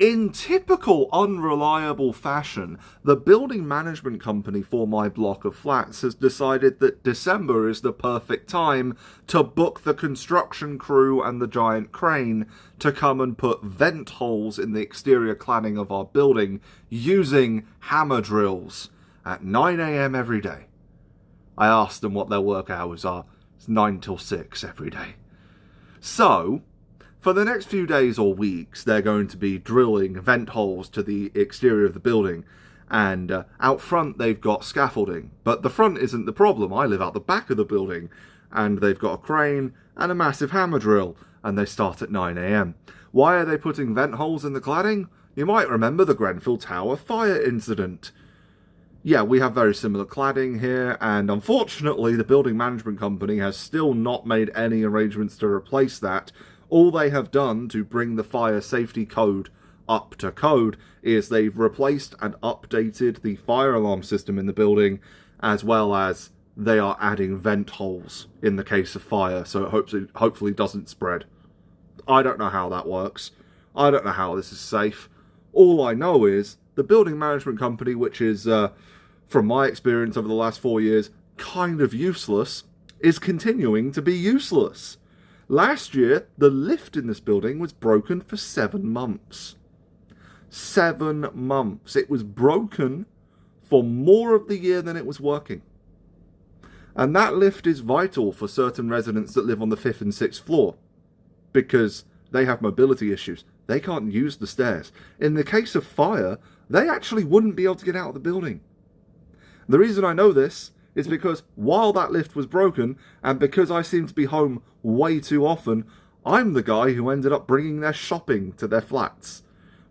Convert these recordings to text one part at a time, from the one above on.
In typical unreliable fashion, the building management company for my block of flats has decided that December is the perfect time to book the construction crew and the giant crane to come and put vent holes in the exterior cladding of our building using hammer drills at 9 a.m. every day. I asked them what their work hours are. It's 9 till 6 every day. So, for the next few days or weeks, they're going to be drilling vent holes to the exterior of the building, and out front they've got scaffolding. But the front isn't the problem. I live out the back of the building, and they've got a crane and a massive hammer drill, and they start at 9 a.m. Why are they putting vent holes in the cladding? You might remember the Grenfell Tower fire incident. Yeah, we have very similar cladding here, and unfortunately the building management company has still not made any arrangements to replace that. All they have done to bring the fire safety code up to code is they've replaced and updated the fire alarm system in the building, as well as they are adding vent holes in the case of fire, so it hopefully doesn't spread. I don't know how that works. I don't know how this is safe. All I know is the building management company, which is, from my experience over the last 4 years, kind of useless, is continuing to be useless. Last year, the lift in this building was broken for 7 months. 7 months. It was broken for more of the year than it was working. And that lift is vital for certain residents that live on the 5th and 6th floor, because they have mobility issues. They can't use the stairs. In the case of fire, they actually wouldn't be able to get out of the building. The reason I know this is because while that lift was broken, and because I seem to be home way too often, I'm the guy who ended up bringing their shopping to their flats.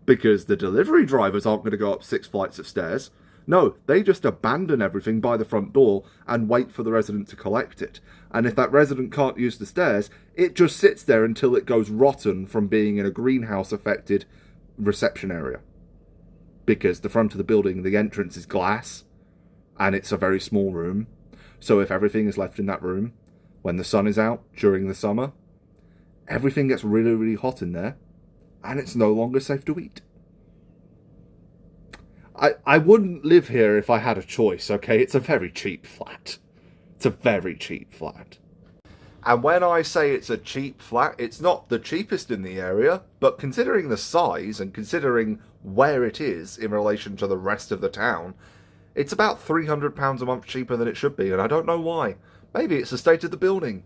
Because the delivery drivers aren't going to go up 6 flights of stairs. No, they just abandon everything by the front door and wait for the resident to collect it. And if that resident can't use the stairs, it just sits there until it goes rotten from being in a greenhouse-affected reception area. Because the front of the building, the entrance is glass, and it's a very small room. So if everything is left in that room, when the sun is out during the summer, everything gets really, really hot in there, and it's no longer safe to eat. I wouldn't live here if I had a choice, okay? It's a very cheap flat. It's a very cheap flat. And when I say it's a cheap flat, it's not the cheapest in the area, but considering the size and considering where it is in relation to the rest of the town, it's about £300 a month cheaper than it should be, and I don't know why. Maybe it's the state of the building.